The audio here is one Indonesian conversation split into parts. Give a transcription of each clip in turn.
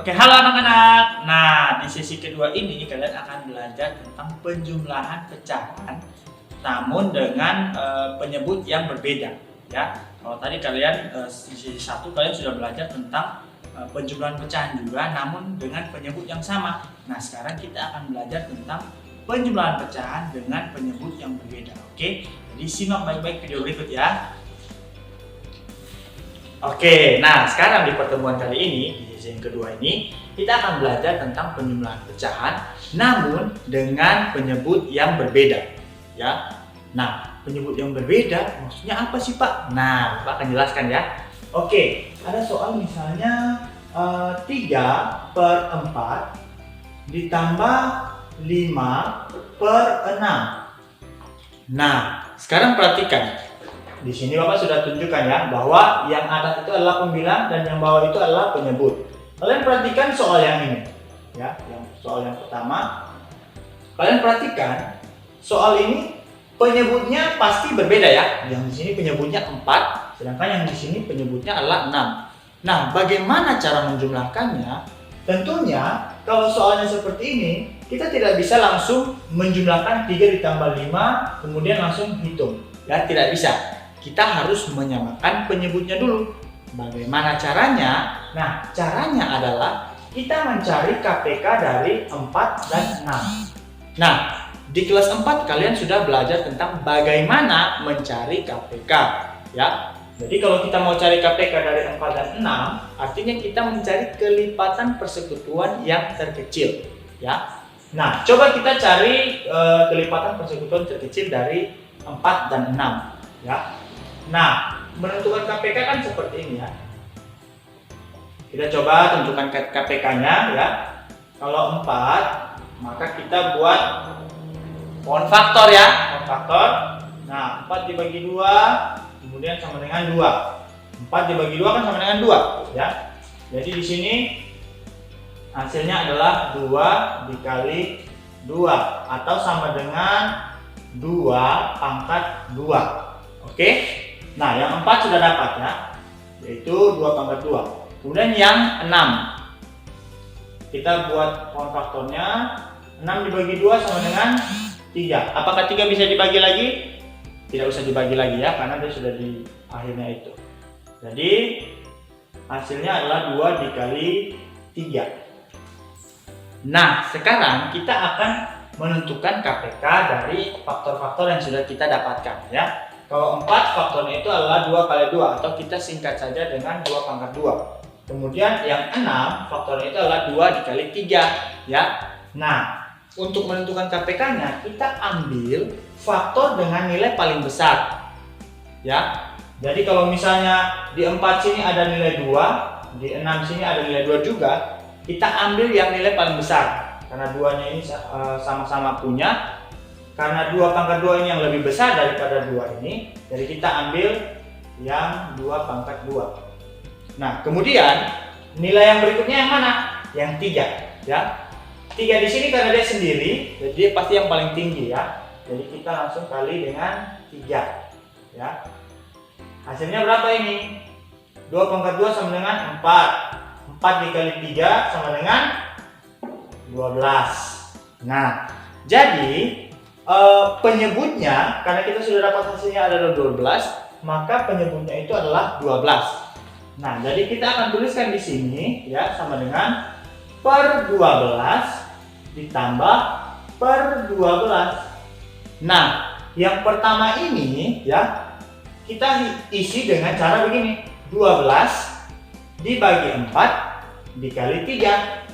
Oke, halo anak-anak. Nah, di sesi kedua ini kalian akan belajar tentang penjumlahan pecahan, namun dengan penyebut yang berbeda. Ya, kalau tadi kalian di sesi 1 kalian sudah belajar tentang penjumlahan pecahan juga, namun dengan penyebut yang sama. Nah, sekarang kita akan belajar tentang penjumlahan pecahan dengan penyebut yang berbeda. Oke, jadi simak baik-baik video berikut ya. Oke, nah sekarang di pertemuan kali ini, di sesi yang kedua ini, kita akan belajar tentang penjumlahan pecahan, namun dengan penyebut yang berbeda. Ya, nah penyebut yang berbeda maksudnya apa sih Pak? Nah, Pak akan jelaskan ya. Oke, ada soal misalnya 3/4 ditambah 5/6. Nah, sekarang perhatikan. Di sini Bapak sudah tunjukkan ya bahwa yang atas itu adalah pembilang dan yang bawah itu adalah penyebut. Kalian perhatikan soal yang ini ya, yang soal yang pertama. Kalian perhatikan soal ini penyebutnya pasti berbeda ya. Yang di sini penyebutnya 4, sedangkan yang di sini penyebutnya adalah 6. Nah, bagaimana cara menjumlahkannya? Tentunya kalau soalnya seperti ini, kita tidak bisa langsung menjumlahkan 3 ditambah 5 kemudian langsung hitung. Ya, tidak bisa. Kita harus menyamakan penyebutnya dulu. Bagaimana caranya? Nah, caranya adalah kita mencari KPK dari 4 dan 6. Nah, di kelas 4 kalian sudah belajar tentang bagaimana mencari KPK ya. Jadi kalau kita mau cari KPK dari 4 dan 6, artinya kita mencari kelipatan persekutuan yang terkecil ya. Nah, coba kita cari kelipatan persekutuan terkecil dari 4 dan 6 ya. Nah, menentukan KPK kan seperti ini ya. Kita coba tentukan KPK-nya ya. Kalau 4, maka kita buat pohon faktor ya, pohon faktor. Nah, 4 dibagi 2 kemudian sama dengan 2. 4 dibagi 2 kan sama dengan 2 ya. Jadi di sini hasilnya adalah 2 dikali 2 atau sama dengan 2 pangkat 2. Oke. Nah, yang 4 sudah dapat ya, yaitu 2 pangkat 2. Kemudian yang 6. Kita buat pohon faktornya. 6 dibagi 2 sama dengan 3. Apakah 3 bisa dibagi lagi? Tidak usah dibagi lagi ya, karena dia sudah di akhirnya itu. Jadi hasilnya adalah 2 dikali 3. Nah, sekarang kita akan menentukan KPK dari faktor-faktor yang sudah kita dapatkan ya. Kalau 4 faktornya itu adalah 2 kali 2 atau kita singkat saja dengan 2 pangkat 2. Kemudian yang 6 faktornya itu adalah 2 dikali 3 ya. Nah, untuk menentukan KPK-nya kita ambil faktor dengan nilai paling besar ya. Jadi kalau misalnya di 4 sini ada nilai 2, di 6 sini ada nilai 2 juga, kita ambil yang nilai paling besar. Karena duanya ini sama-sama punya. Karena 2 pangkat 2 ini yang lebih besar daripada 2 ini, jadi kita ambil yang 2 pangkat 2. Nah, kemudian nilai yang berikutnya yang mana? Yang 3 ya. 3 di sini karena dia sendiri, jadi dia pasti yang paling tinggi ya. Jadi kita langsung kali dengan 3 ya. Hasilnya berapa ini? 2 pangkat 2 sama dengan 4. 4 dikali 3 sama dengan 12. Nah, jadi penyebutnya, karena kita sudah dapat hasilnya adalah 12, maka penyebutnya itu adalah 12. Nah, jadi kita akan tuliskan di sini ya, sama dengan per 12 ditambah per 12. Nah, yang pertama ini ya, kita isi dengan cara begini. 12 dibagi 4 dikali 3.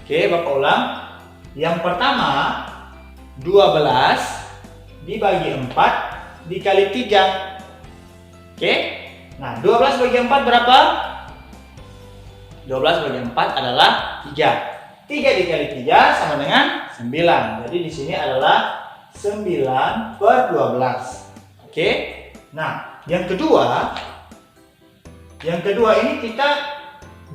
Oke, Bapak ulang. Yang pertama 12 dibagi 4 dikali 3. Oke. Nah, 12 bagi 4 berapa? 12 bagi 4 adalah 3. 3 dikali 3 sama dengan 9. Jadi di sini adalah 9 per 12. Oke. Nah, yang kedua ini kita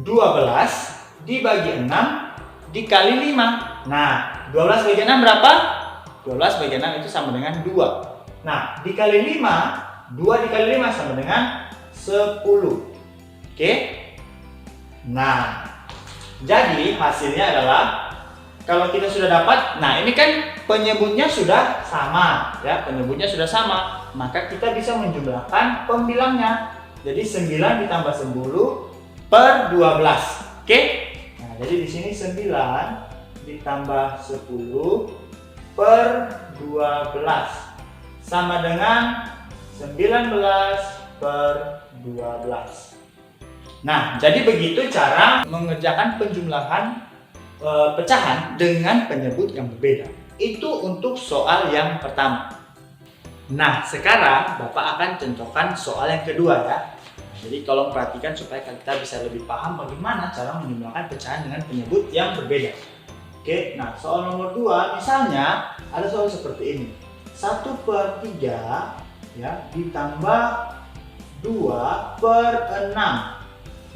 12 dibagi 6 dikali 5. Nah, 12 bagi 6 berapa? 12 bagi 6 itu sama dengan 2. Nah, dikali 5, 2 dikali 5 sama dengan 10. Oke. Nah, Jadi hasilnya adalah kalau kita sudah dapat, nah ini kan penyebutnya sudah sama ya, penyebutnya sudah sama, maka kita bisa menjumlahkan pembilangnya. Jadi 9 ditambah 10 per 12. Oke? Nah, jadi di sini 9 ditambah 10 per 12 sama dengan 19 per 12. Nah, jadi begitu cara mengerjakan penjumlahan pecahan dengan penyebut yang berbeda. Itu untuk soal yang pertama. Nah, sekarang Bapak akan contohkan soal yang kedua ya. Jadi tolong perhatikan supaya kita bisa lebih paham bagaimana cara menjumlahkan pecahan dengan penyebut yang berbeda. Oke, nah soal nomor 2 misalnya ada soal seperti ini. 1/3 ya ditambah 2/6.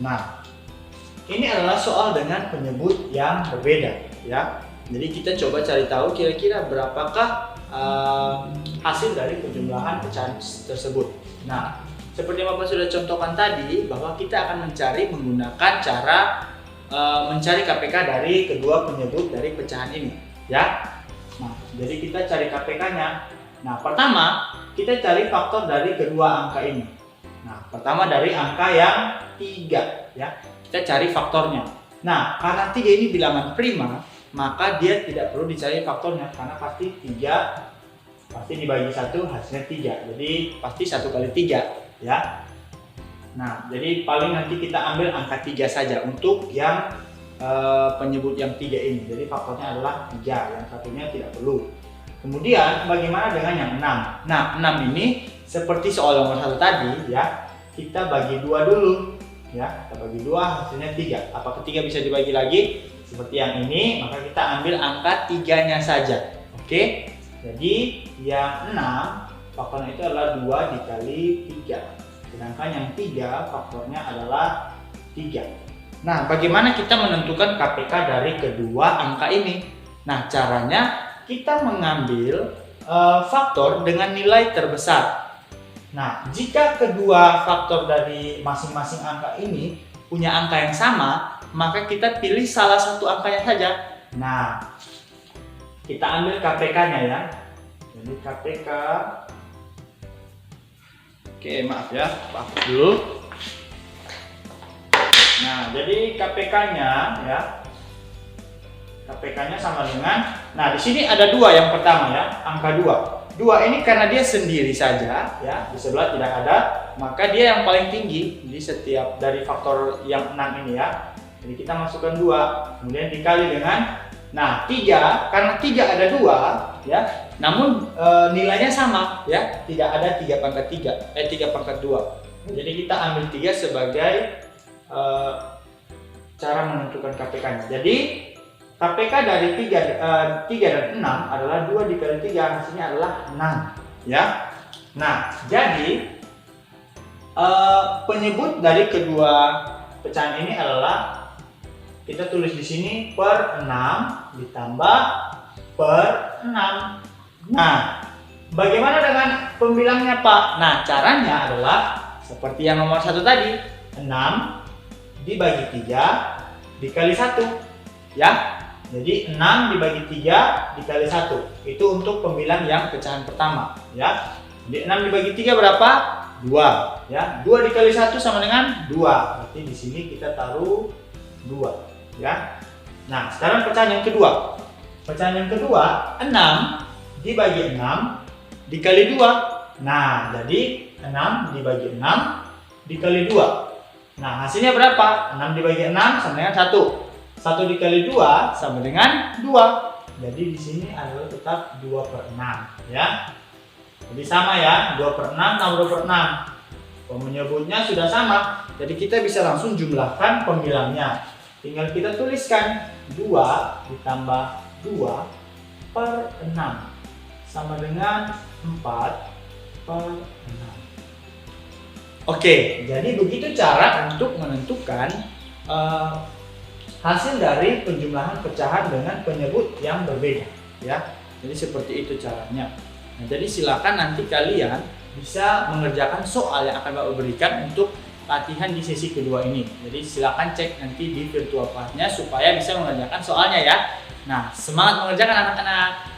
Nah, ini adalah soal dengan penyebut yang berbeda ya. Jadi kita coba cari tahu kira-kira berapakah hasil dari penjumlahan pecahan tersebut. Nah, seperti yang Bapak sudah contohkan tadi bahwa kita akan mencari menggunakan cara mencari KPK dari kedua penyebut dari pecahan ini ya. Nah, jadi kita cari KPK-nya. Nah, pertama kita cari faktor dari kedua angka ini. Nah, pertama dari angka yang 3 ya. Kita cari faktornya. Nah, karena 3 ini bilangan prima, maka dia tidak perlu dicari faktornya karena pasti 3 pasti dibagi 1 hasilnya 3. Jadi pasti 1 kali 3 ya. Nah, jadi paling nanti kita ambil angka 3 saja untuk yang penyebut yang 3 ini. Jadi faktornya adalah 3, yang satunya tidak perlu. Kemudian bagaimana dengan yang 6? Nah, 6 ini seperti soal nomor 1 tadi ya. Kita bagi 2 dulu ya. Kita bagi 2 hasilnya 3. Apakah 3 bisa dibagi lagi? Seperti yang ini, maka kita ambil angka 3-nya saja. Oke. Jadi yang 6 faktornya itu adalah 2 dikali 3. Sedangkan yang 3 faktornya adalah 3. Nah, bagaimana kita menentukan KPK dari kedua angka ini? Nah, caranya kita mengambil faktor dengan nilai terbesar. Nah, jika kedua faktor dari masing-masing angka ini punya angka yang sama, maka kita pilih salah satu angkanya saja. Nah, kita ambil KPK-nya ya. Jadi KPK, oke maaf ya, hapus dulu. Nah, jadi KPK-nya ya, KPK-nya sama dengan, nah di sini ada 2 yang pertama ya, angka 2. 2 ini karena dia sendiri saja ya, di sebelah tidak ada, maka dia yang paling tinggi di setiap dari faktor yang 6 ini ya. Jadi kita masukkan 2, kemudian dikali dengan, nah 3, karena 3 ada 2 ya, namun nilainya sama ya, tidak ada 3 pangkat 3 pangkat 2. Jadi kita ambil 3 sebagai cara menentukan KPK-nya. Jadi KPK dari 3 dan 6 adalah 2 dikali 3, hasilnya adalah 6 ya. Nah, jadi penyebut dari kedua pecahan ini adalah, kita tulis di sini per 6 ditambah per 6. Nah, bagaimana dengan pembilangnya Pak? Nah, caranya adalah seperti yang nomor 1 tadi, 6 dibagi 3 dikali 1 ya. Jadi 6 dibagi 3 dikali 1. Itu untuk pembilang yang pecahan pertama ya. Jadi 6 dibagi 3 berapa? 2 ya. 2 dikali 1 sama dengan 2. Berarti di sini kita taruh 2 ya. Nah, sekarang pecahan yang kedua. Pecahan yang kedua, 6 dibagi 6 dikali 2. Nah, jadi 6 dibagi 6 dikali 2. Nah, hasilnya berapa? 6 dibagi 6 sama dengan 1. 1 dikali 2 sama dengan 2. Jadi di sini adalah tetap 2/6 ya. Jadi sama ya, 2/6 tambah 2/6. Penyebutnya sudah sama. Jadi kita bisa langsung jumlahkan pembilangnya. Tinggal kita tuliskan 2 ditambah 2 per 6 sama dengan 4/6. Oke, jadi begitu cara untuk menentukan hasil dari penjumlahan pecahan dengan penyebut yang berbeda ya. Jadi seperti itu caranya. Nah, jadi silakan nanti kalian bisa mengerjakan soal yang akan Bapak berikan untuk latihan di sesi kedua ini. Jadi silakan cek nanti di virtual class-nya supaya bisa mengerjakan soalnya ya. Nah, semangat mengerjakan anak-anak.